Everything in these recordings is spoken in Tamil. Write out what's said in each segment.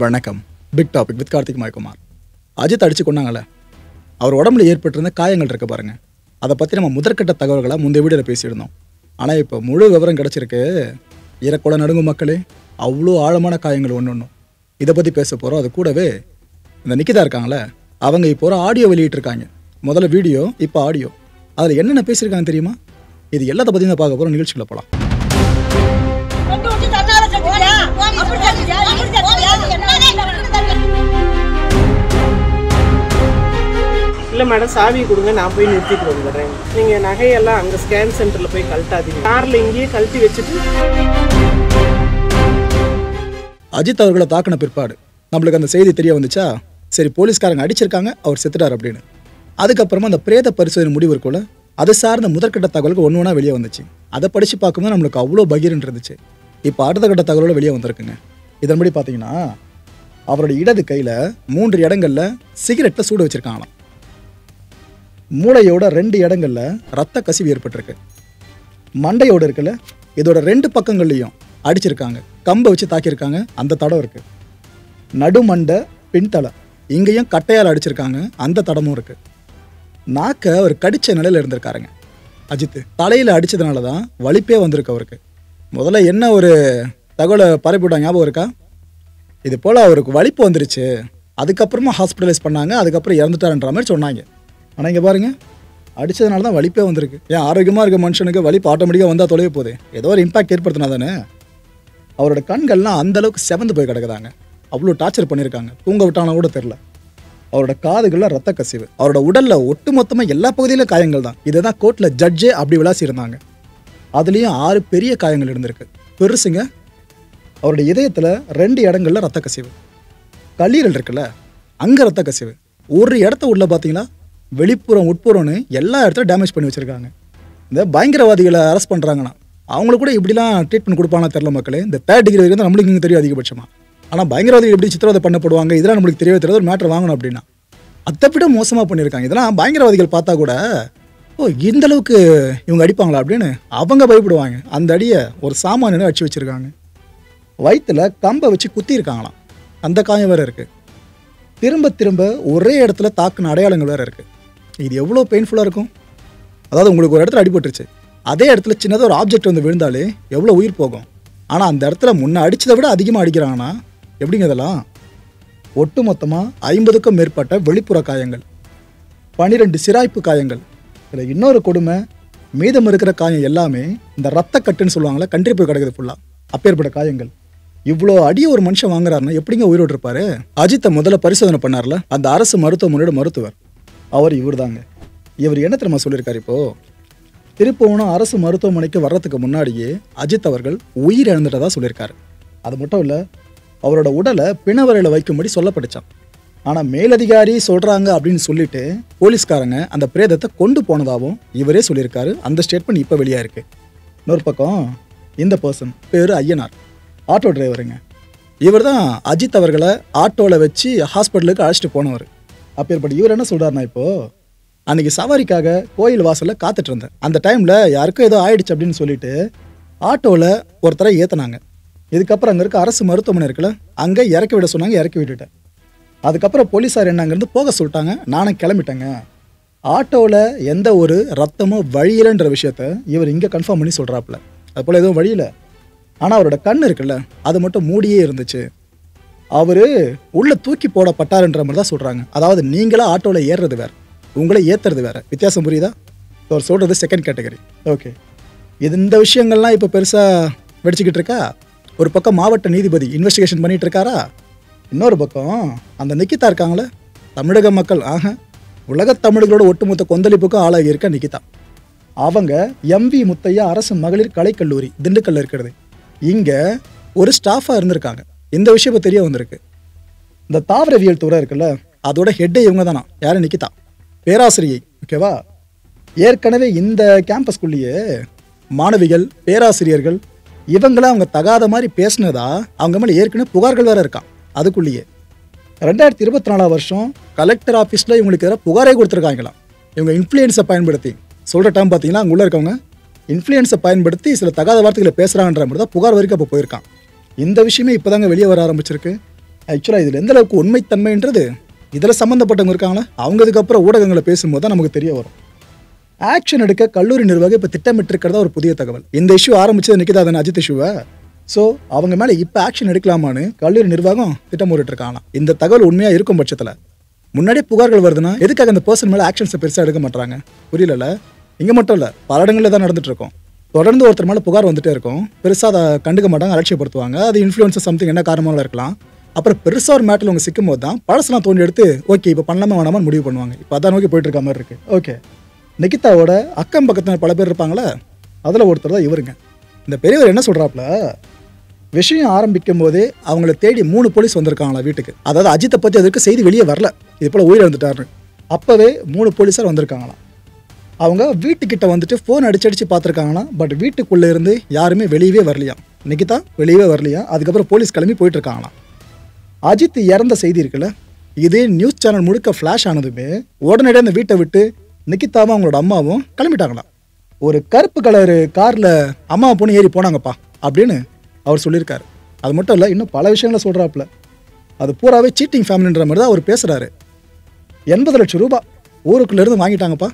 வணக்கம். Big topic with Karthik Mayakumar. Ajith அடிச்சு கொண்டாங்கல்ல, அவர் உடம்புல ஏற்பட்டிருந்த காயங்கள் இருக்க பாருங்க. அதை பற்றி நம்ம முதற்கட்ட தகவல்களை முந்தைய வீடியோவில் பேசியிருந்தோம். ஆனால் இப்போ முழு விவரம் கிடச்சிருக்கு. ஈரக்குள நடுங்கும் மக்களே, அவ்வளோ ஆழமான காயங்கள் ஒன்று. இதை பற்றி பேச போகிறோம். அது கூடவே இந்த நிக்கிதா இருக்காங்களே, அவங்க இப்போ ஒரு ஆடியோ வெளியிட்டிருக்காங்க. முதல்ல வீடியோ, இப்போ ஆடியோ. அதில் என்னென்ன பேசியிருக்காங்க தெரியுமா? இது எல்லாத்த பற்றி தான் பார்க்க போகிறோம். நிகழ்ச்சியில் போகலாம். இல்லை மேடம், சாவி கொடுங்க, நான் போய் நிறுத்திட்டு வந்துடுறேன். நீங்கள் நகையெல்லாம் அங்கே ஸ்கேன் சென்டரில் போய் கழட்டாதீங்க, காரில் இங்கேயே கழட்டி வச்சுட்டு. அஜித் அவர்களை தாக்கின பிற்பாடு நம்மளுக்கு அந்த செய்தி தெரிய வந்துச்சா, சரி போலீஸ்காரங்க அடிச்சிருக்காங்க, அவர் செத்துட்டார் அப்படின்னு. அதுக்கப்புறமா அந்த பிரேத பரிசோதனை முடிவு இருக்குள்ள, அதை சார்ந்த முதற்கட்ட தகவலுக்கு ஒன்று ஒன்றா வெளியே வந்துச்சு. அதை படித்து பார்க்கும்போது நம்மளுக்கு அவ்வளோ பகீர்னு இருந்துச்சு. இப்போ அடுத்த கட்ட தகவலோடு வெளியே வந்திருக்குங்க. இதன்படி பார்த்தீங்கன்னா, அவரோட இடது கையில் 3 இடங்களில் சிகரெட்டில் சூடு வச்சுருக்காங்களாம். மூளையோட 2 இடங்களில் ரத்த கசிவு ஏற்பட்டிருக்கு. மண்டையோடு இருக்குல்ல, இதோட 2 பக்கங்கள்லையும் அடிச்சிருக்காங்க, கம்பை வச்சு தாக்கியிருக்காங்க, அந்த தடம் இருக்குது. நடுமண்டை பின்தலை இங்கேயும் கட்டையால் அடிச்சிருக்காங்க, அந்த தடமும் இருக்குது. நாக்கை அவர் கடித்த நிலையில் இருந்திருக்காருங்க அஜித். தலையில் அடித்ததுனால தான் வலிப்பே வந்திருக்கு அவருக்கு. முதல்ல என்ன ஒரு தகவலை பரப்பிவிட்டா ஞாபகம் இருக்கா? இது போல் அவருக்கு வலிப்பு வந்துருச்சு, அதுக்கப்புறமா ஹாஸ்பிட்டலைஸ் பண்ணாங்க, அதுக்கப்புறம் இறந்துட்டாருன்ற மாதிரி சொன்னாங்க. ஆனால் இங்கே பாருங்கள், அடித்ததுனால தான் வலிப்பே வந்திருக்கு. ஏன் ஆரோக்கியமாக இருக்க மனுஷனுக்கு வலிப்பு ஆட்டோமேட்டிக்காக வந்தால் தொலைய போகுது, ஏதோ ஒரு இம்பாக்ட் ஏற்படுத்தினா தானே. அவரோட கண்கள்லாம் அந்தளவுக்கு செவந்து போய் கிடக்குதாங்க. அவ்வளோ டார்ச்சர் பண்ணியிருக்காங்க, தூங்க விட்டானா கூட தெரில. அவரோட காதுகளில் ரத்த கசிவு, அவரோட உடலில் ஒட்டு மொத்தமாக எல்லா பகுதியிலும் காயங்கள் தான். இதை தான் கோர்ட்டில் ஜட்ஜே அப்படி விளாசியிருந்தாங்க. அதுலேயும் 6 பெரிய காயங்கள் இருந்திருக்கு, பெருசுங்க. அவருடைய இதயத்தில் 2 இடங்களில் ரத்த கசிவு, கல்லீரல் இருக்குல்ல, அங்கே ரத்த கசிவு. ஒரு இடத்த உள்ள பார்த்தீங்கன்னா வெளிப்புறம் உட்புறம்னு எல்லா இடத்துலையும் டேமேஜ் பண்ணி வச்சுருக்காங்க. இந்த பயங்கரவாதிகளை அரெஸ்ட் பண்ணுறாங்கன்னா அவங்களுக்கு கூட இப்படிலாம் ட்ரீட்மெண்ட் கொடுப்பானா தெரில மக்களே. இந்த 3rd டிகிரி வரைக்கும் தான் நம்மளுக்கு இங்கே தெரியும் அதிகபட்சமாக. ஆனால் பயங்கரவாதிகள் எப்படி சித்திரவதை பண்ணப்படுவாங்க, இதெல்லாம் நம்மளுக்கு தெரியவே தெரியாது. ஒரு மேட்டர் வாங்கணும் அப்படின்னா அதை விட மோசமாக பண்ணியிருக்காங்க. இதெல்லாம் பயங்கரவாதிகள் பார்த்தா கூட, ஓ இந்த அளவுக்கு இவங்க அடிப்பாங்களா அப்படின்னு அவங்க பயப்படுவாங்க. அந்த அடியை ஒரு சாமானியனை அடிச்சு வச்சுருக்காங்க. வயிற்றில் கம்பை வச்சு குத்தியிருக்காங்களாம், அந்த காயம் வேறு இருக்குது. திரும்ப திரும்ப ஒரே இடத்துல தாக்குன அடையாளங்கள் வேறு இருக்குது. இது எவ்வளோ பெயின்ஃபுல்லாக இருக்கும். அதாவது உங்களுக்கு ஒரு இடத்துல அடிபட்டுருச்சு, அதே இடத்துல சின்னதாக ஒரு ஆப்ஜெக்ட் வந்து விழுந்தாலே எவ்வளோ உயிர் போகும். ஆனால் அந்த இடத்துல முன்ன அடித்ததை விட அதிகமாக அடிக்கிறாங்கன்னா எப்படிங்க இதெல்லாம்? ஒட்டு மொத்தமாக 50க்கும் மேற்பட்ட வெளிப்புற காயங்கள், 12 சிராய்ப்பு காயங்கள். இதில் இன்னொரு கொடுமை, மீதம் இருக்கிற காயம் எல்லாமே இந்த ரத்த கட்டுன்னு சொல்லுவாங்களே, கன்றி போய் கிடக்குது ஃபுல்லாக. அப்பேற்பட்ட காயங்கள். இவ்வளோ அடியை ஒரு மனுஷன் வாங்குறாருன்னா எப்படிங்க உயிரோடு இருப்பாரு? அஜித்தை முதல்ல பரிசோதனை பண்ணார்ல அந்த அரசு மருத்துவமனையோட மருத்துவர், அவர் இவர் தாங்க. இவர் என்ன தெரியுமா சொல்லியிருக்காரு? இப்போது திருப்பவனம் அரசு மருத்துவமனைக்கு வர்றதுக்கு முன்னாடியே அஜித் அவர்கள் உயிர் இழந்துட்டதா சொல்லியிருக்காரு. அது மட்டும் இல்லை, அவரோட உடலை பிணவரையில் வைக்கும்படி சொல்லப்பட்டுச்சான். ஆனால் மேலதிகாரி சொல்கிறாங்க அப்படின்னு சொல்லிட்டு போலீஸ்காரங்க அந்த பிரேதத்தை கொண்டு போனதாகவும் இவரே சொல்லியிருக்காரு. அந்த ஸ்டேட்மெண்ட் இப்போ வெளியாக இருக்குது. இன்னொரு பக்கம் இந்த பர்சன் பேர் ஐயனார், ஆட்டோ டிரைவருங்க. இவர் தான் அஜித் அவர்களை ஆட்டோவில் வச்சு ஹாஸ்பிட்டலுக்கு அழைச்சிட்டு போனவர். அப்பேற்பட்ட இவர் என்ன சொல்கிறாருன்னா, இப்போது அன்றைக்கி சவாரிக்காக கோயில் வாசலில் காத்துட்டு இருந்தேன். அந்த டைமில் யாருக்கும் ஏதோ ஆயிடுச்சு அப்படின்னு சொல்லிட்டு ஆட்டோவில் ஒருத்தரை ஏற்றினாங்க. இதுக்கப்புறம் அங்கே இருக்க அரசு மருத்துவமனை இருக்குல்ல, அங்கே இறக்கி விட சொன்னாங்க, இறக்கி விட்டுட்டேன். அதுக்கப்புறம் போலீஸார் என்ன அங்கேருந்து போக சொல்லிட்டாங்க, நானும் கிளம்பிட்டேங்க. ஆட்டோவில் எந்த ஒரு ரத்தமோ வழியிலன்ற விஷயத்த இவர் இங்கே கன்ஃபார்ம் பண்ணி சொல்கிறாப்புல. அது போல் எதுவும் வழியில், ஆனால் அவரோட கண் இருக்குல்ல, அது மட்டும் மூடியே இருந்துச்சு. அவர் உள்ளே தூக்கி போடப்பட்டாருன்ற மாதிரி தான் சொல்கிறாங்க. அதாவது நீங்களாக ஆட்டோவில் ஏறுறது வேறு, உங்களை ஏற்றுறது வேறு, வித்தியாசம் புரியுதா? அவர் சொல்கிறது செகண்ட் கேட்டகரி. ஓகே, இந்த விஷயங்கள்லாம் இப்போ பெருசாக வெடிச்சிக்கிட்டு இருக்கா. ஒரு பக்கம் மாவட்ட நீதிபதி இன்வெஸ்டிகேஷன் பண்ணிகிட்டு இருக்காரா, இன்னொரு பக்கம் அந்த நிக்கிதா இருக்காங்களே, தமிழக மக்கள் உலகத் தமிழர்களோட ஒட்டுமொத்த கொந்தளிப்புக்கும் ஆளாகி இருக்க நிக்கிதா. அவங்க MV முத்தையா அரசு மகளிர் கலைக்கல்லூரி திண்டுக்கல்ல இருக்கிறது, இங்கே ஒரு ஸ்டாஃபாக இருந்திருக்காங்க. இந்த விஷயம் இப்போ தெரிய வந்திருக்கு. இந்த தாவரவியல் துறை இருக்குல்ல, அதோட ஹெட்டே இவங்க தானா, யாரும் நிக்கிதா, பேராசிரியை. ஓகேவா? ஏற்கனவே இந்த கேம்பஸ்குள்ளேயே மாணவிகள், பேராசிரியர்கள் இவங்கள அவங்க தகாத மாதிரி பேசினதா அவங்க மேலே ஏற்கனவே புகார்கள் வேறு இருக்கான். அதுக்குள்ளேயே 2024 வருஷம் கலெக்டர் ஆஃபீஸில் இவங்களுக்கு எதிராக புகாரே கொடுத்துருக்காங்களாம். இவங்க இன்ஃப்ளூயன்ஸை பயன்படுத்தி, சொல்கிற டைம் பார்த்தீங்கன்னா அங்கே உள்ள இருக்கவங்க இன்ஃப்ளூயன்ஸை பயன்படுத்தி சில தகாத வார்த்தைகளை பேசுகிறாங்கன்ற மாதிரி தான் புகார் வரைக்கும் அப்போ போயிருக்கான். இந்த விஷயமே இப்போ தாங்க வெளியே வர ஆரம்பிச்சிருக்கு. ஆக்சுவலாக இதில் எந்த அளவுக்கு உண்மைத்தன்மைன்றது இதில் சம்மந்தப்பட்டவங்க இருக்காங்களா அவங்க இதுக்கப்புறம் ஊடகங்களை பேசும்போது தான் நமக்கு தெரிய வரும். ஆக்ஷன் எடுக்க கல்லூரி நிர்வாகம் இப்போ திட்டமிட்டிருக்கிறதா ஒரு புதிய தகவல். இந்த இஷ்யூ ஆரம்பிச்சது நிற்கிதா அதன் அஜித் இஷ்யூவை. ஸோ அவங்க மேலே இப்போ ஆக்ஷன் எடுக்கலாமான்னு கல்லூரி நிர்வாகம் திட்டமிட்டு இருக்காங்களாம். இந்த தகவல் உண்மையாக இருக்கும் பட்சத்தில் முன்னாடியே புகார்கள் வருதுன்னா எதுக்காக அந்த பர்சன் மேலே ஆக்ஷன்ஸை பெருசாக எடுக்க மாட்டாங்க? புரியல. இங்கே மட்டும் இல்லை, பல இடங்களில் தான் நடந்துட்டு இருக்கோம். தொடர்ந்து ஒருத்தர் மேலே புகார் வந்துட்டே இருக்கும், பெருசாக அதை கண்டுக்க மாட்டாங்க, அலட்சியப்படுத்துவாங்க. அது இன்ஃப்ளூயன்ஸ் சம்திங் என்ன காரணமாக இருக்கலாம். அப்புறம் பெருசாக ஒரு மேட்டில் அவங்க சிக்கும் போது தான் பழசெல்லாம் தோண்டி எடுத்து ஓகே இப்போ பண்ணலாமா வேணாமான்னு முடிவு பண்ணுவாங்க. இப்போ அதான் நோக்கி போயிட்டு இருக்க மாதிரி இருக்கு. ஓகே, நிகிதாவோட அக்கம் பக்கத்தில் பல பேர் இருப்பாங்களே, அதில் ஒருத்தர் தான் இவருங்க. இந்த பெரியவர் என்ன சொல்கிறாப்புல, விஷயம் ஆரம்பிக்கும் போதே அவங்கள தேடி 3 போலீஸ் வந்திருக்காங்களா வீட்டுக்கு. அதாவது அஜித்தை பற்றி அதற்கு செய்தி வெளியே வரல, இது போல் உயிரிழந்துட்டாரு. அப்போவே 3 போலீஸார் வந்திருக்காங்களாம். அவங்க வீட்டுக்கிட்ட வந்துட்டு ஃபோன் அடிச்சு பார்த்துருக்காங்களாம். பட் வீட்டுக்குள்ளே இருந்து யாருமே வெளியவே வரலையாம். நிகிதா வெளியவே வரலையா. அதுக்கப்புறம் போலீஸ் கிளம்பி போயிட்டு இருக்காங்களாம். அஜித் இறந்த செய்தி இருக்குல்ல, இது நியூஸ் சேனல் முழுக்க ஃப்ளாஷ் ஆனதுமே உடனடியாக அந்த வீட்டை விட்டு நிகிதாவும் அவங்களோட அம்மாவும் கிளம்பிட்டாங்களாம். ஒரு கருப்பு கலரு காரில் அம்மாவை பொண்ணு ஏறி போனாங்கப்பா அப்படின்னு அவர் சொல்லியிருக்காரு. அது மட்டும் இல்லை, இன்னும் பல விஷயங்களை சொல்கிறாப்புல. அது பூராவே சீட்டிங் ஃபேமிலின்ற மாதிரி தான் அவர் பேசுகிறாரு. 80 லட்சம் ரூபாய் ஊருக்குள்ளேருந்து வாங்கிட்டாங்கப்பா.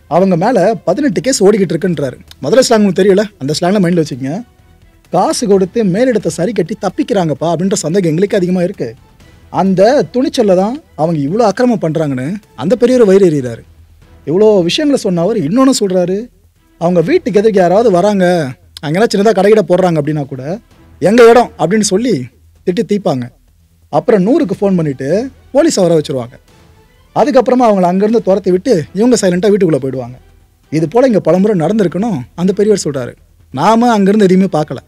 அவங்க மேலே 18 கேஸ் ஓடிக்கிட்டு இருக்குன்றாரு. முதல்ல ஸ்லாங் உங்களுக்கு தெரியல, அந்த ஸ்லாங்கில் மைண்டில் வச்சுக்கோங்க. காசு கொடுத்து மேலிடத்தை சரி கட்டி தப்பிக்கிறாங்கப்பா அப்படின்ற சந்தேகம் எங்களுக்கு அதிகமாக இருக்குது. அந்த துணிச்சலில் தான் அவங்க இவ்வளோ அக்கிரமம் பண்ணுறாங்கன்னு அந்த பெரியவர் வயிறு எறிகிறாரு. இவ்வளோ விஷயங்களை சொன்ன அவர் இன்னொன்று சொல்கிறாரு, அவங்க வீட்டுக்கு எதிர்க்கு யாராவது வராங்க, அங்கெல்லாம் சின்னதாக கடையிட போடுறாங்க அப்படின்னா கூட எங்கள் இடம் அப்படின்னு சொல்லி திட்டி தீப்பாங்க. அப்புறம் 100க்கு ஃபோன் பண்ணிவிட்டு போலீஸை வர வச்சுருவாங்க. அதுக்கப்புறமா அவங்கள அங்கேருந்து துரத்தி விட்டு இவங்க சைலண்ட்டாக வீட்டுக்குள்ளே போயிடுவாங்க. இது போல் இங்கே பலமுறை நடந்திருக்கணும் அந்த பெரியவர் சொல்கிறாரு. நாம் அங்கேருந்து எதையுமே பார்க்கல,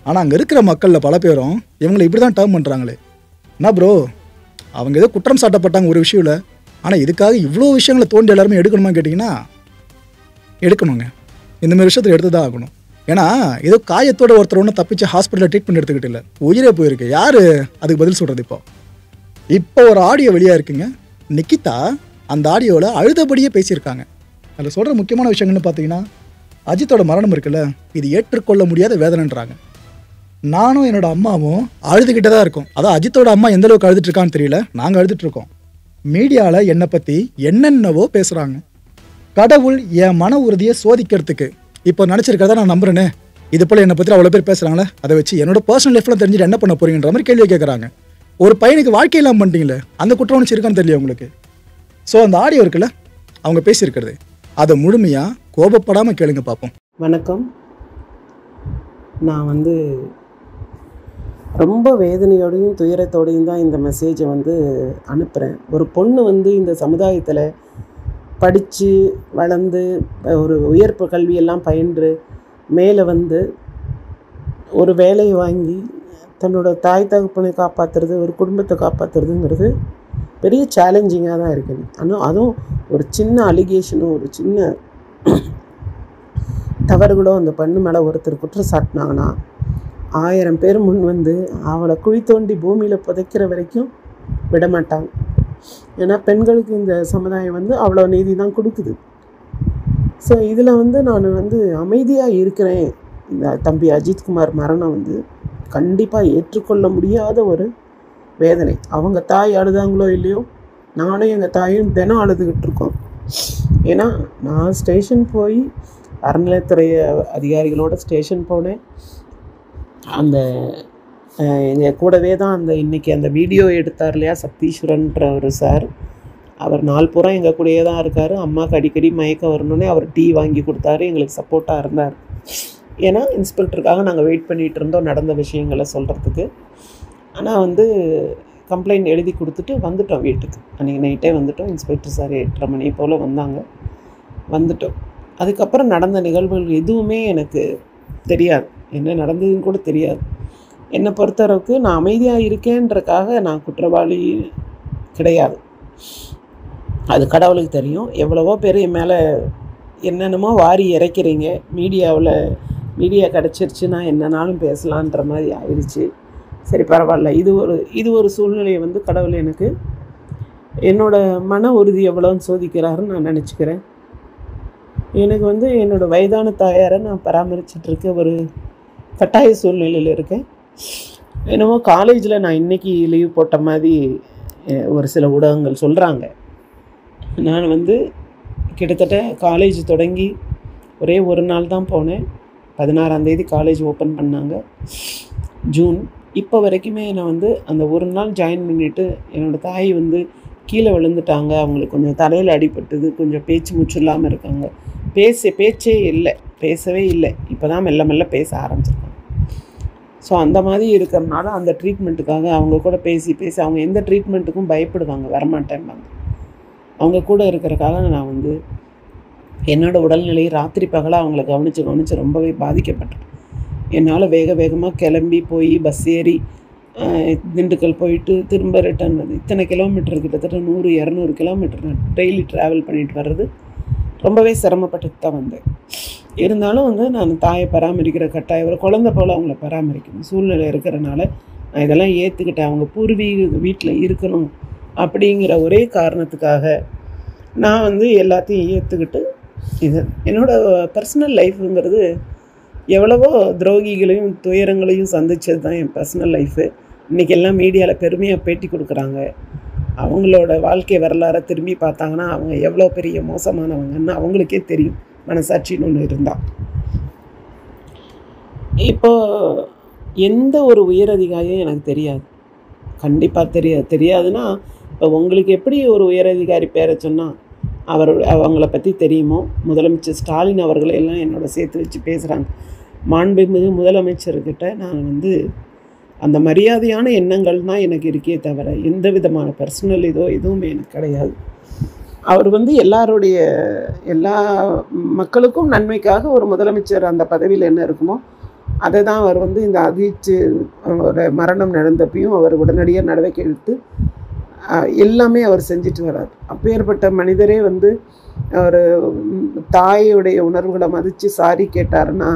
ஆனால் அங்கே இருக்கிற மக்களில் பல பேரும் இவங்களை இப்படி தான் டேர்ம் பண்ணுறாங்களே. என்ன ப்ரோ, அவங்க ஏதோ குற்றம் சாட்டப்பட்டாங்க ஒரு விஷயம் இல்லை, ஆனால் இதுக்காக இவ்வளோ விஷயங்களை தோண்டி எல்லாருமே எடுக்கணுமா கேட்டிங்கன்னா எடுக்கணுங்க. இந்தமாதிரி விஷயத்தில் எடுத்து தான் ஆகணும். ஏன்னா ஏதோ காயத்தோட ஒருத்தர் ஒன்று தப்பிச்சு ஹாஸ்பிட்டலில் ட்ரீட்மெண்ட் எடுத்துக்கிட்டு இல்லை, உயிரே போயிருக்கு. யார் அதுக்கு பதில் சொல்கிறது? இப்போ ஒரு ஆடியோ வெளியாக இருக்குங்க. நிகிதா அந்த ஆடியோவில் அழுதபடியே பேசியிருக்காங்க. அதில் சொல்கிற முக்கியமான விஷயங்கள்னு பார்த்தீங்கன்னா, அஜித்தோட மரணம் இருக்குல்ல, இது ஏற்றுக்கொள்ள முடியாத வேதனைன்றாங்க. நானும் என்னோட அம்மாவும் அழுதுகிட்டே தான் இருக்கோம். அதான் அஜித்தோட அம்மா எந்த அளவுக்கு அழுதுட்டு இருக்கான்னு தெரியல, நாங்கள் அழுதுட்டு இருக்கோம். மீடியாவில் என்னை பற்றி என்னென்னவோ பேசுகிறாங்க. கடவுள் என் மன உறுதியை சோதிக்கிறதுக்கு இப்போ நினச்சிருக்கிறதா நான் நம்புறேனே. இது போல் என்னை பற்றி அவ்வளோ பேர் பேசுகிறாங்களே, அதை வச்சு என்னோட பர்சனல் லைஃப்லாம் தெரிஞ்சுட்டு என்ன பண்ண போறீங்கன்ற மாதிரி கேள்வி கேட்குறாங்க. ஒரு பையனுக்கு வாழ்க்கை இல்லாமல் பண்ணிட்டீங்களே, அந்த குற்றம் ஒன்று இருக்கான்னு தெரியல உங்களுக்கு. ஸோ அந்த ஆடியோ இருக்குல்ல, அவங்க பேசியிருக்கிறது அதை முழுமையாக கோபப்படாமல் கேளுங்க பார்ப்போம். வணக்கம். நான் ரொம்ப வேதனையோடையும் துயரத்தோடையும் தான் இந்த மெசேஜை அனுப்புகிறேன். ஒரு பொண்ணு இந்த சமுதாயத்தில் படித்து வளர்ந்து ஒரு உயர்ப்பு கல்வியெல்லாம் பயின்று மேலே ஒரு வேலையை வாங்கி தன்னோட தாய் தகப்பனை காப்பாற்றுறது, ஒரு குடும்பத்தை காப்பாற்றுறதுங்கிறது பெரிய சேலஞ்சிங்காக தான் இருக்குது. ஆனால் அதுவும் ஒரு சின்ன அலிகேஷனோ ஒரு சின்ன தவறுகளோ அந்த பெண்ணு மேலே ஒருத்தர் குற்றம் சாட்டினாங்கன்னா 1000 பேர் முன் அவளை குழி தோண்டி பூமியில் புதைக்கிற வரைக்கும் விடமாட்டாங்க. ஏன்னா பெண்களுக்கு இந்த சமுதாயம் அவ்வளோ நீதி தான் கொடுக்குது. ஸோ இதில் நான் அமைதியாக இருக்கிறேன். இந்த தம்பி அஜித்குமார் மரணம் கண்டிப்பாக ஏற்றுக்கொள்ள முடியாத ஒரு வேதனை. அவங்க தாய் அழுதாங்களோ இல்லையோ, நானும் எங்கள் தாயும் தினம் அழுதுகிட்டு இருக்கோம். ஏன்னா நான் ஸ்டேஷன் போய் அறநிலையத்துறை அதிகாரிகளோட ஸ்டேஷன் போனேன். அந்த எங்கள் கூடவே தான் இன்றைக்கி அந்த வீடியோ எடுத்தார் இல்லையா, சத்தீஸ்வரன்ற ஒரு சார், அவர் நாள் பூரா எங்கள் கூடயே தான் இருக்கார். அம்மாவுக்கு அடிக்கடி மயக்கம் வரணுன்னே அவர் டீ வாங்கி கொடுத்தாரு, எங்களுக்கு சப்போர்ட்டாக இருந்தார். ஏன்னா இன்ஸ்பெக்டருக்காக நாங்கள் வெயிட் பண்ணிகிட்டு இருந்தோம் நடந்த விஷயங்களை சொல்கிறதுக்கு. ஆனால் கம்ப்ளைண்ட் எழுதி கொடுத்துட்டு வந்துட்டோம் வீட்டுக்கு. அன்றைக்கி நைட்டே வந்துட்டோம். இன்ஸ்பெக்டர் சார் 8:30 மணி போல் வந்துட்டோம். அதுக்கப்புறம் நடந்த நிகழ்வுகள் எதுவுமே எனக்கு தெரியாது, என்ன நடந்ததுன்னு கூட தெரியாது. என்னை பொறுத்தளவுக்கு நான் அமைதியாக இருக்கேன்றக்காக நான் குற்றவாளி கிடையாது. அது கடவுளுக்கு தெரியும். எவ்வளவோ பேர் என் மேலே என்னென்னமோ வாரி இறைக்கிறீங்க. மீடியா கிடச்சிருச்சுன்னா என்னன்னாலும் பேசலான்ற மாதிரி ஆயிடுச்சு. சரி பரவாயில்ல, இது ஒரு சூழ்நிலையை கடவுள் எனக்கு என்னோடய மன உறுதி எவ்வளோன்னு சோதிக்கிறாருன்னு நான் நினச்சிக்கிறேன். எனக்கு என்னோடய வயதான தாயாரை நான் பராமரிச்சிட்ருக்க ஒரு கட்டாய சூழ்நிலையில் இருக்கேன். என்னமோ காலேஜில் நான் இன்றைக்கி லீவ் போட்ட மாதிரி ஒரு சில ஊடகங்கள் சொல்கிறாங்க. நான் வந்து கிட்டத்தட்ட காலேஜ் தொடங்கி ஒரே ஒரு நாள் தான் போனேன். 16ஆம் தேதி காலேஜ் ஓப்பன் பண்ணாங்க, ஜூன். இப்போ வரைக்குமே நான் வந்து அந்த ஒரு நாள் ஜாயின் பண்ணிவிட்டு என்னோடய தாய் வந்து கீழே விழுந்துட்டாங்க. அவங்களுக்கு கொஞ்சம் தலையில் அடிபட்டுது, கொஞ்சம் பேச்சு மூச்சு இல்லாமல் இருக்காங்க. பேச்சே இல்லை, பேசவே இல்லை. இப்போ தான் மெல்ல மெல்ல பேச ஆரம்பிச்சிருக்காங்க. ஸோ அந்த மாதிரி இருக்கிறனால அந்த ட்ரீட்மெண்ட்டுக்காக அவங்க கூட பேசி அவங்க எந்த ட்ரீட்மெண்ட்டுக்கும் பயப்படுவாங்க, வரமாட்டேன்பாங்க. அவங்க கூட இருக்கிறக்காக நான் வந்து என்னோடய உடல்நிலையை ராத்திரி பகலாக அவங்கள கவனித்து ரொம்பவே பாதிக்கப்பட்டேன். என்னால் வேகமாக கிளம்பி போய் பஸ் ஏறி திண்டுக்கல் போயிட்டு திரும்ப ரிட்டர்ன் வந்து இத்தனை கிலோமீட்டர், கிட்டத்தட்ட 100-200 கிலோமீட்டர் நான் டெய்லி ட்ராவல் பண்ணிட்டு வர்றது ரொம்பவே சிரமப்பட்டு தான் வந்தேன். இருந்தாலும் வந்து நான் தாயை பராமரிக்கிற கட்டாயம், ஒரு குழந்தை போல் அவங்கள பராமரிக்கணும் சூழ்நிலை இருக்கிறனால நான் இதெல்லாம் ஏற்றுக்கிட்டேன். அவங்க பூர்வீக வீட்டில் இருக்கணும் அப்படிங்கிற ஒரே காரணத்துக்காக நான் வந்து எல்லாத்தையும் ஏற்றுக்கிட்டு இது என்னோடய பர்சனல் லைஃப்புங்கிறது எவ்வளவோ துரோகிகளையும் துயரங்களையும் சந்தித்தது தான் என் பர்சனல் லைஃபு. இன்றைக்கி எல்லாம் மீடியாவில் பெருமையாக பேட்டி கொடுக்குறாங்க. அவங்களோட வாழ்க்கை வரலாறை திரும்பி பார்த்தாங்கன்னா அவங்க எவ்வளோ பெரிய மோசமானவங்கன்னு அவங்களுக்கே தெரியும், மனசாட்சின்னு ஒன்று இருந்தால். இப்போது எந்த ஒரு உயரதிகாரியும் எனக்கு தெரியாது, கண்டிப்பாக தெரியாதுன்னா இப்போ உங்களுக்கு எப்படி ஒரு உயரதிகாரி பேரை சொன்னால் அவங்கள பற்றி தெரியுமோ, முதலமைச்சர் ஸ்டாலின் அவர்களை எல்லாம் என்னோட சேர்த்து வச்சு பேசுகிறாங்க. மாண்புமிகு முதலமைச்சர்கிட்ட நான் வந்து அந்த மரியாதையான எண்ணங்கள் தான் எனக்கு இருக்கே தவிர எந்த விதமான பர்சனல் எதுவுமே எனக்கு கிடையாது. அவர் வந்து எல்லா மக்களுக்கும் நன்மைக்காக ஒரு முதலமைச்சர் அந்த பதவியில் என்ன இருக்குமோ அதை தான் அவர் வந்து இந்த அஜித் மரணம் நடந்தப்பையும் அவர் உடனடியாக நடவடிக்கை எடுத்து எல்லாமே அவர் செஞ்சுட்டு வர்றார். அப்பேற்பட்ட மனிதரே வந்து அவர் தாயுடைய உணர்வுகளை மதித்து சாரி கேட்டாருன்னா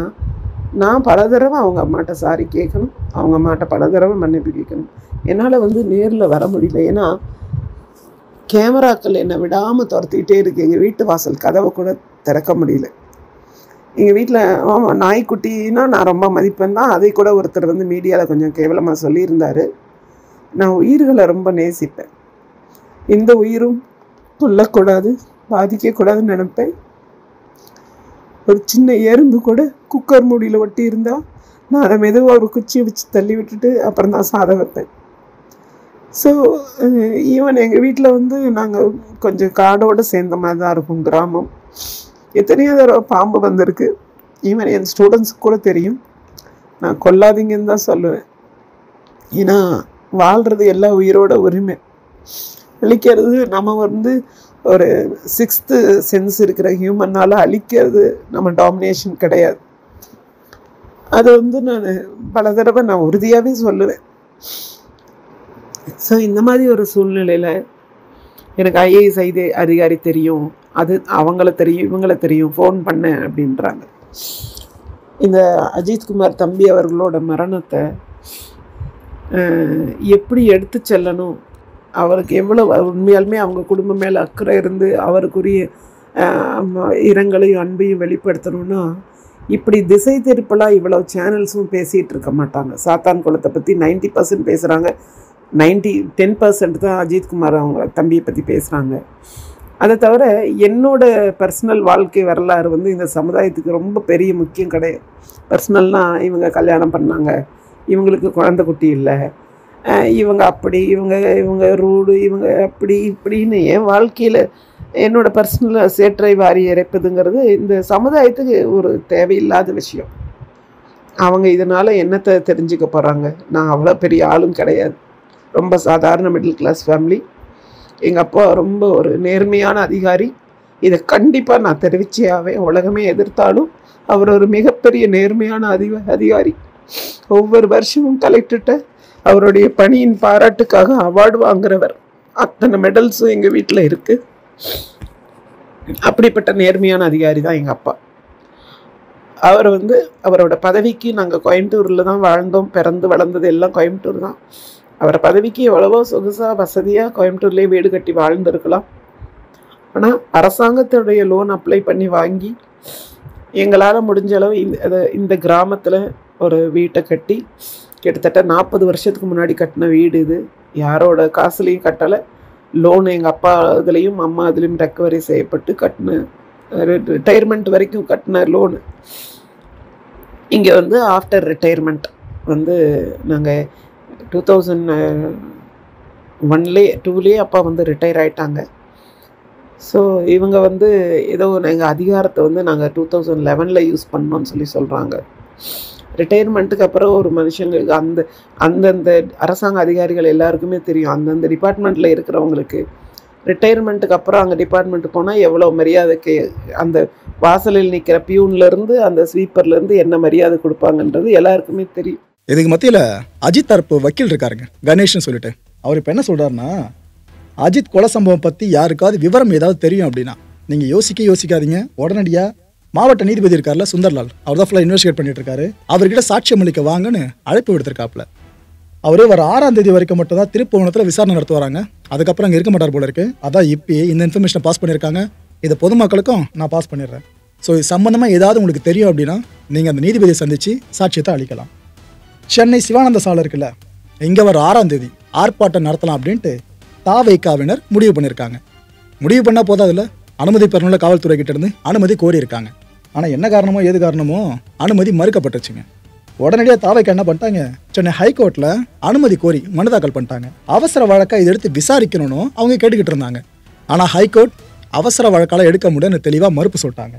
நான் பல தடவை அவங்க அம்மாட்ட சாரி கேட்கணும், அவங்க அம்மாட்ட பல தடவை மன்னிப்பு கேட்கணும். என்னால் வந்து நேரில் வர முடியல, ஏன்னா கேமராக்கள் என்னை விடாமல் துரத்திக்கிட்டே இருக்குது. எங்கள் வீட்டு வாசல் கதவை கூட திறக்க முடியல. எங்கள் வீட்டில் நாய்க்குட்டின்னா நான் ரொம்ப மதிப்பேன் தான். அதை கூட ஒருத்தர் வந்து மீடியாவில் கொஞ்சம் கேவலமாக சொல்லியிருந்தார். நான் உயிர்களை ரொம்ப நேசிப்பேன், எந்த உயிரும் கொல்லக்கூடாது, பாதிக்கக்கூடாதுன்னு நினைப்பேன். ஒரு சின்ன எறும்பு கூட குக்கர் மூடியில் ஒட்டி இருந்தால் நான் அதை மெதுவாக ஒரு குச்சியை வச்சு தள்ளி விட்டுட்டு அப்புறம் தான் சாதம் வைப்பேன். ஸோ ஈவன் எங்கள் வீட்டில் வந்து நாங்கள் கொஞ்சம் காடோடு சேர்ந்த மாதிரி தான் இருக்கும், கிராமம். எத்தனையோ தடவை பாம்பு வந்திருக்கு. ஈவன் என் ஸ்டூடெண்ட்ஸுக்கு கூட தெரியும். நான் கொல்லாதீங்கன்னு தான் சொல்லுவேன், ஏன்னா வாழ்கிறது எல்லா உயிரோட உரிமை. அழிக்கிறது நம்ம வந்து ஒரு 6th சென்ஸ் இருக்கிற ஹியூமனால் அழிக்கிறது நம்ம டாமினேஷன் கிடையாது. அது வந்து நான் பல தடவை நான் உறுதியாகவே சொல்லுவேன். ஸோ இந்த மாதிரி ஒரு சூழ்நிலையில் எனக்கு IAS அதிகாரி தெரியும், அது அவங்கள தெரியும், இவங்கள தெரியும், ஃபோன் பண்ணேன் அப்படின்றாங்க. இந்த அஜித்குமார் தம்பி அவர்களோட மரணத்தை எப்படி எடுத்து செல்லணும், அவருக்கு எவ்வளோ உண்மையாலுமே அவங்க குடும்பம் மேலே அக்கறை இருந்து அவருக்குரிய இரங்கலையும் அன்பையும் வெளிப்படுத்தணும்னா இப்படி திசை திருப்பலாக இவ்வளோ சேனல்ஸும் பேசிகிட்டு இருக்க மாட்டாங்க. சாத்தான் குளத்தை பற்றி 90% பேசுகிறாங்க, 10% தான் அஜித்குமார் அவங்க தம்பியை பற்றி பேசுகிறாங்க. அதை தவிர என்னோடய பர்சனல் வாழ்க்கை வரலாறு வந்து இந்த சமுதாயத்துக்கு ரொம்ப பெரிய முக்கியம் கிடையாது. பர்சனல்னால் இவங்க கல்யாணம் பண்ணாங்க, இவங்களுக்கு குழந்தை குட்டி இல்லை, இவங்க அப்படி, இவங்க ரூடு, இவங்க அப்படி இப்படின்னு என் வாழ்க்கையில் என்னோடய பர்சனலாக சேற்றை வாரி இறைப்பதுங்கிறது இந்த சமுதாயத்துக்கு ஒரு தேவையில்லாத விஷயம். அவங்க இதனால் என்னத்தை தெரிஞ்சுக்க போகிறாங்க? நான் அவ்வளோ பெரிய ஆளும் கிடையாது, ரொம்ப சாதாரண மிடில் கிளாஸ் ஃபேமிலி. எங்கள் அப்பா ரொம்ப ஒரு நேர்மையான அதிகாரி. இதை கண்டிப்பாக நான் தெரிவிச்சே ஆவேன். உலகமே எதிர்த்தாலும் அவர் ஒரு மிகப்பெரிய நேர்மையான அதிகாரி. ஒவ்வொரு வருஷமும் கலெக்டர்கிட்ட அவருடைய பணியின் பாராட்டுக்காக அவார்டு வாங்குறவர். அத்தனை மெடல்ஸும் எங்கள் வீட்டில் இருக்குது. அப்படிப்பட்ட நேர்மையான அதிகாரி தான் எங்கள் அப்பா. அவர் வந்து அவரோட பதவிக்கு நாங்கள் கோயம்புத்தூரில் தான் வாழ்ந்தோம், பிறந்து வளர்ந்தது எல்லாம் கோயம்புத்தூர் தான். அவரை பதவிக்கு எவ்வளவோ சொகுசாக வசதியாக கோயம்புத்தூர்லேயே வீடு கட்டி வாழ்ந்துருக்கலாம். ஆனால் அரசாங்கத்துடைய லோன் அப்ளை பண்ணி வாங்கி எங்களால் முடிஞ்ச அளவு இந்த கிராமத்தில் ஒரு வீட்டை கட்டி கிட்டத்தட்ட 40 வருஷத்துக்கு முன்னாடி கட்டின வீடு இது. யாரோட காசுலேயும் கட்டலை. லோன் எங்கள் அப்பா இதுலேயும் அம்மா இதுலேயும் ரெக்கவரி செய்யப்பட்டு கட்டின, ரிட்டையர்மெண்ட் வரைக்கும் கட்டின லோனு. இங்கே வந்து ஆஃப்டர் ரிட்டையர்மெண்ட் வந்து நாங்கள் 2001-2 அப்பா வந்து ரிட்டையர் ஆகிட்டாங்க. ஸோ இவங்க வந்து ஏதோ எங்கள் அதிகாரத்தை வந்து நாங்கள் 2011 யூஸ் பண்ணோன்னு சொல்கிறாங்க. ரிட்டையர்மெண்ட்டுக்கு அப்புறம் ஒரு மனுஷங்களுக்கு அந்தந்த அரசாங்க அதிகாரிகள் எல்லாருக்குமே தெரியும், அந்தந்த டிபார்ட்மெண்ட்டில் இருக்கிறவங்களுக்கு ரிட்டையர்மெண்ட்டுக்கு அப்புறம் அங்கே டிபார்ட்மெண்ட்டு போனால் எவ்வளோ மரியாதைக்கு அந்த வாசலில் நிற்கிற பியூன்லேருந்து அந்த ஸ்வீப்பர்லேருந்து என்ன மரியாதை கொடுப்பாங்கன்றது எல்லாருக்குமே தெரியும். இதுக்கு மத்தியில் அஜித் தரப்பு வக்கீல் இருக்காருங்க, கணேஷ்னு சொல்லிட்டு. அவர் இப்போ என்ன சொல்கிறாருன்னா, அஜித் கொலை சம்பவம் பற்றி யாருக்காவது விவரம் ஏதாவது தெரியும் அப்படின்னா நீங்கள் யோசிக்காதீங்க, உடனடியாக மாவட்ட நீதிபதி இருக்கார்ல சுந்தர்லால், அவர் தான் ஃபுல்லாக இன்வெஸ்டிகேட் பண்ணிட்டு இருக்காரு, அவர்கிட்ட சாட்சியம் அளிக்க வாங்கன்னு அழைப்பு விடுத்திருக்காப்புல. அவரு வர 6ஆம் தேதி வரைக்கும் மட்டும் தான் திருப்புவனத்தில் விசாரணை நடத்து வராங்க. அதுக்கப்புறம் அங்கே இருக்க மாட்டார் போல இருக்கு. அதான் இப்பயே இந்த இன்ஃபர்மேஷனை பாஸ் பண்ணியிருக்காங்க. இதை பொதுமக்களுக்கும் நான் பாஸ் பண்ணிடுறேன். ஸோ இது சம்பந்தமாக ஏதாவது உங்களுக்கு தெரியும் அப்படின்னா நீங்கள் அந்த நீதிபதியை சந்தித்து சாட்சியத்தை அளிக்கலாம். சென்னை சிவானந்த சாலை இருக்குல்ல, இங்கே வர 6ஆம் தேதி ஆர்ப்பாட்டம் நடத்தலாம் அப்படின்ட்டு தாவைக்காவினர் முடிவு பண்ணியிருக்காங்க. முடிவு பண்ணால் போதாதுல்ல, அனுமதி பெறணும்ல காவல்துறை கிட்ட இருந்து அனுமதி கோரி இருக்காங்க. ஆனால் என்ன காரணமோ ஏது காரணமோ அனுமதி மறுக்கப்பட்டுச்சுங்க. உடனடியாக தாவைக்கு என்ன பண்ணிட்டாங்க, சென்னை ஹைகோர்ட்டில் அனுமதி கோரி மனு தாக்கல் பண்ணிட்டாங்க. அவசர வழக்காக இதை எடுத்து விசாரிக்கணும்னு அவங்க கேட்டுக்கிட்டு இருந்தாங்க. ஆனால் ஹைகோர்ட் அவசர வழக்கால் எடுக்க முடியும்னு தெளிவாக மறுப்பு சொல்லிட்டாங்க.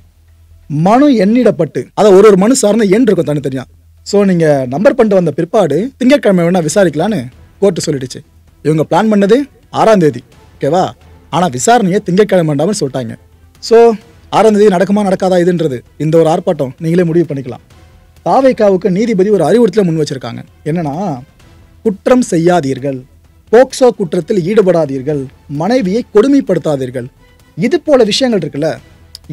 மனு எண்ணிடப்பட்டு அதை ஒரு மனு சார்ந்த எண் இருக்கும் தனித்தனியாக. ஸோ நீங்கள் நம்பர் பண்ணிட்டு வந்த பிற்பாடு திங்கட்கிழமை வேணால் விசாரிக்கலான்னு கோர்ட்டு சொல்லிடுச்சு. இவங்க பிளான் பண்ணது 6ஆம் தேதி, ஓகேவா? ஆனால் விசாரணையை திங்கட்கிழமை வேண்டாம்னு சொல்லிட்டாங்க. ஸோ 6ஆம் தேதி நடக்குமா நடக்காதா இதுன்றது இந்த ஒரு ஆர்ப்பாட்டம் நீங்களே முடிவு பண்ணிக்கலாம். தாவைக்காவுக்கு நீதிபதி ஒரு அறிவுறுத்தலை முன் வச்சிருக்காங்க. என்னன்னா, குற்றம் செய்யாதீர்கள், போக்சோ குற்றத்தில் ஈடுபடாதீர்கள், மனைவியை கொடுமைப்படுத்தாதீர்கள், இது போல விஷயங்கள் இருக்குல்ல,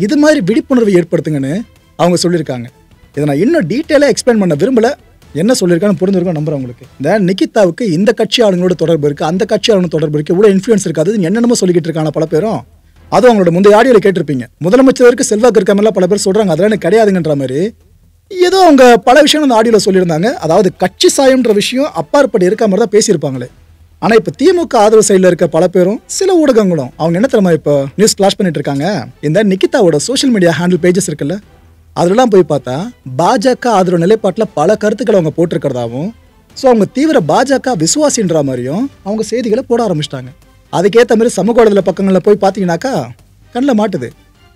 இது மாதிரி விழிப்புணர்வு ஏற்படுத்துங்கன்னு அவங்க சொல்லியிருக்காங்க. இதை நான் இன்னும் டீட்டெயிலாக எக்ஸ்பிளைன் பண்ண விரும்பல. என்ன சொல்லியிருக்கான்னு புரிஞ்சிருக்கோம் நம்புறேன் உங்களுக்கு. இந்த நிகிதாவுக்கு இந்த கட்சி ஆளுங்களோட தொடர்பு இருக்குது, அந்த கட்சி ஆளுங்க தொடர்பு இருக்குது, இவ்வளோ இன்ஃப்ளூயன்ஸ் இருக்காது என்னென்னமோ சொல்லிக்கிட்டு இருக்காங்க பல பேரும். அதுவும் அவங்களோட முந்தைய ஆடியோவில் கேட்டிருப்பீங்க, முதலமைச்சருக்கு செல்வாக்கு இருக்க மாதிரிலாம் பல பேர் சொல்கிறாங்க, அதெல்லாம் எனக்கு கிடையாதுங்கன்ற மாதிரி ஏதோ அவங்க பல விஷயம் அந்த ஆடியோவில் சொல்லியிருந்தாங்க. அதாவது கட்சி சாயம்ன்ற விஷயம் அப்பாற்பட்டு இருக்க மாதிரி தான் பேசியிருப்பாங்களே. ஆனால் இப்போ திமுக ஆதரவு சைடில் இருக்க பல பேரும் சில ஊடகங்களும் அவங்க என்ன தெரியுமா இப்போ நியூஸ் ஃப்ளாஷ் பண்ணிட்டு இருக்காங்க, இந்த நிகிதாவோட சோஷியல் மீடியா ஹேண்டில் பேஜஸ் இருக்குல்ல, அதெல்லாம் போய் பார்த்தா பாஜக ஆதரவு நிலைப்பாட்டில் பல கருத்துக்களை அவங்க போட்டிருக்கிறதாவும், ஸோ அவங்க தீவிர பாஜக விசுவாசின்ற மாதிரியும் அவங்க செய்திகளை போட ஆரம்பிச்சிட்டாங்க. அதுக்கேற்ற மாதிரி சமூக வலைதள பக்கங்களில் போய் பார்த்தீங்கன்னாக்கா கண்ணில் மாட்டுது.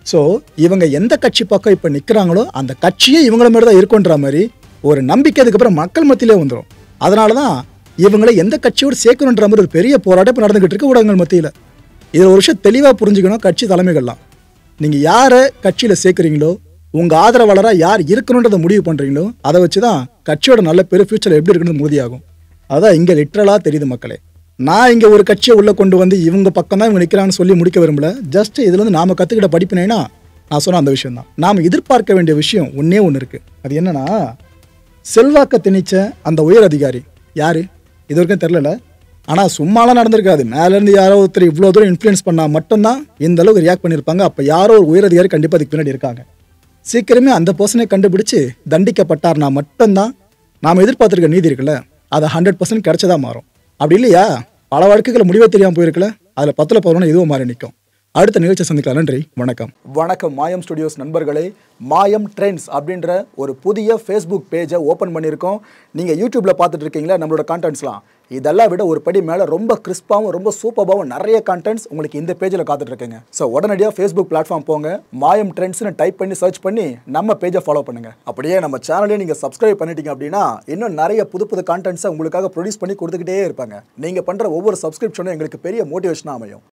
ஸோ இவங்க எந்த கட்சி பக்கம் இப்போ நிற்கிறாங்களோ அந்த கட்சியே இவங்கள மாதிரி தான் இருக்குன்ற மாதிரி ஒரு நம்பிக்கை அதுக்கப்புறம் மக்கள் மத்தியிலே வந்துடும். அதனால தான் இவங்களை எந்த கட்சியோடு சேர்க்கணுன்ற மாதிரி ஒரு பெரிய போராட்டம் இப்போ நடந்துகிட்டு இருக்கு ஊடகங்கள் மத்தியில். இதில் ஒரு விஷயம் தெளிவாக புரிஞ்சுக்கணும், கட்சி தலைமைகள்லாம் நீங்கள் யாரை கட்சியில் சேர்க்குறீங்களோ, உங்கள் ஆதரவாளராக யார் இருக்கணுன்றதை முடிவு பண்ணுறீங்களோ, அதை வச்சு தான் கட்சியோட நல்ல பேர் ஃபியூச்சரில் எப்படி இருக்குன்னு உறுதியாகும். அதான் இங்கே லிட்ரலாக தெரியுது மக்களே. நான் இங்கே ஒரு கட்சியை உள்ளே கொண்டு வந்து இவங்க பக்கம் தான் இவங்க நிற்கிறான்னு சொல்லி முடிக்க விரும்பல. ஜஸ்ட் இதுலேருந்து நாம் கற்றுக்கிட்ட படிப்பினேன்னா நான் சொன்ன அந்த விஷயம் தான். நாம் எதிர்பார்க்க வேண்டிய விஷயம் ஒன்றே ஒன்று இருக்குது. அது என்னன்னா, செல்வாக்க திணிச்ச அந்த உயர் அதிகாரி யார் இது வரைக்கும் தெரில. ஆனால் சும்மாலாம் நடந்திருக்காது. மேலேருந்து யாரோ ஒருத்தர் இவ்வளோ தூரம் இன்ஃப்ளூயன்ஸ் பண்ணால் மட்டும்தான் இந்த அளவுக்கு ரியாக்ட் பண்ணியிருப்பாங்க. அப்போ யாரோ ஒரு உயர் அதிகாரி கண்டிப்பாக அதுக்கு பின்னாடி இருக்காங்க. சீக்கிரமே அந்த பர்சனை கண்டுபிடிச்சு தண்டிக்கப்பட்டார்னா மட்டும்தான் நாம் எதிர்பார்த்துருக்க நீதி இருக்குல்ல, அது 100% கிடைச்சதா மாறும். அப்படி இல்லையா, பல வழக்குகளை முடிவே தெரியாமல் போயிருக்குல்ல, அதில் 10ல் 11 இதுவும் மாறி நிற்கும். அடுத்த நிகழ்ச்சி சந்திக்கலாம். நன்றி, வணக்கம். வணக்கம் மாயம் ஸ்டுடியோஸ் நண்பர்களே. மாயம் ட்ரெண்ட்ஸ் அப்படின்ற ஒரு புதிய ஃபேஸ்புக் பேஜை ஓப்பன் பண்ணியிருக்கோம். நீங்கள் யூடியூப்பில் பார்த்துட்டு இருக்கீங்களா நம்மளோட கான்டென்ட்ஸ்லாம், இதெல்லாம் விட ஒரு படி மேலே ரொம்ப கிறிஸ்பாகவும் ரொம்ப சூப்பராகவும் நிறைய கான்டென்ட்ஸ் உங்களுக்கு இந்த பேஜில் காத்துட்ருக்குங்க. ஸோ உடனடியாக ஃபேஸ்புக் பிளாட்ஃபார்ம் போங்க, மாயம் ட்ரெண்ட்ஸ்னு டைப் பண்ணி சர்ச் பண்ணி நம்ம பேஜை ஃபாலோ பண்ணுங்கள். அப்படியே நம்ம சேனலையும் நீங்கள் சப்ஸ்கிரைப் பண்ணிட்டீங்க அப்படின்னா இன்னும் நிறைய புது புது கான்டென்ட்ஸை உங்களுக்காக ப்ரொடியூஸ் பண்ணி கொடுத்துக்கிட்டே இருப்பாங்க. நீங்கள் பண்ணுற ஒவ்வொரு சப்ஸ்கிரிப்ஷனும் எங்களுக்கு பெரிய மோட்டிவேஷனாக அமையும்.